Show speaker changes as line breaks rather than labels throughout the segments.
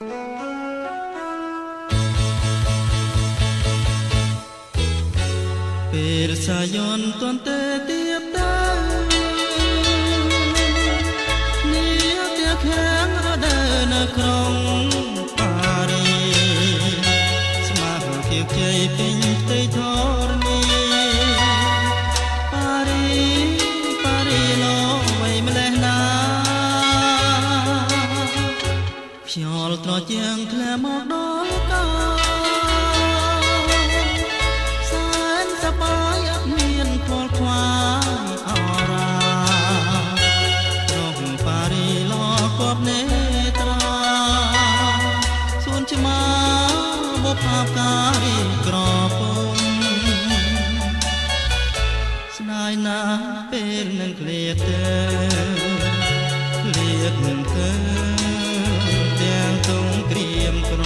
ពេលសាយ័ន្តទាន់តែទៀបទៅនេះតែខាងរដូវនៅក្រុងប៉ារីស្មារតីជ័យពេញផ្ទៃធរណីប៉ារីឡងໄວម្លេះណាខ្យល់ត្រជាងធ្លាមកដល់កាខ្វាយអរារងប៉ារីឡកបនេត្រាសួនឆ្មាបុផាការីក្រពំស្នាយណាពេលនឹងឃ្លាតទៅឃ្លាតនឹងទៅទាំងទងក្រៀមក្រ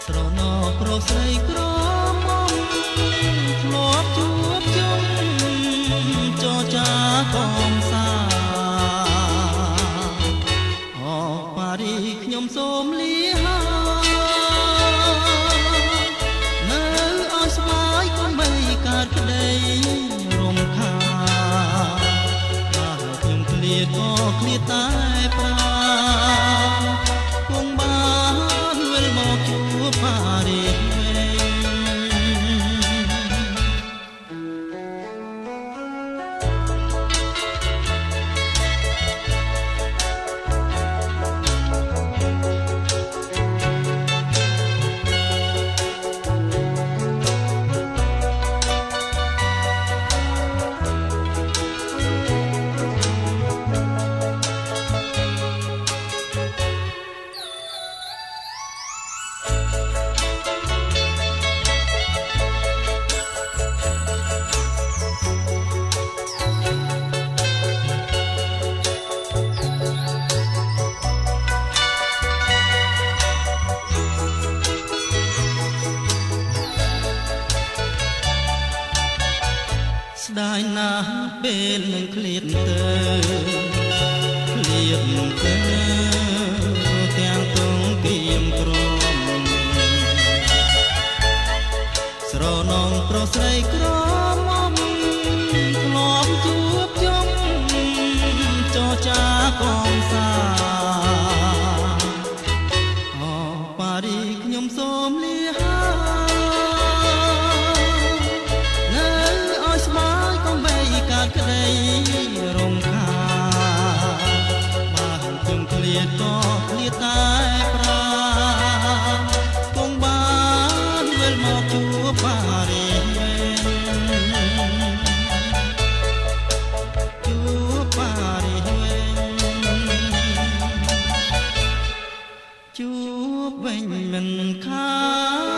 ស្រណោប្រុសស្រីក្រកំសាអូប៉ារីខ្ញុំសូមលានៅឲ្យស្មាយកុំបីកើតក្តីរំខានបើខ្ញុំឃ្លាតក៏ឃ្លាតតែប្រាគង់បានវិលមកជួបប៉ារីស្ដាយណាស់ពេលនឹងឃ្លាតទៅឃ្លាតទៅទាំងទងគៀមក្រមស្រណងប្រុសស្រីក្រមុំធ្លាប់ជួបជុំចរចាកំសាអូប៉ារីខ្ញុំសូមលាក្តីរំខានបើខ្ញុំឃ្លាតក៏ឃ្លាតតែប្រាគង់បានវិលមកជួបប៉ារីជួបប៉ារីជួបវិញមិនខាន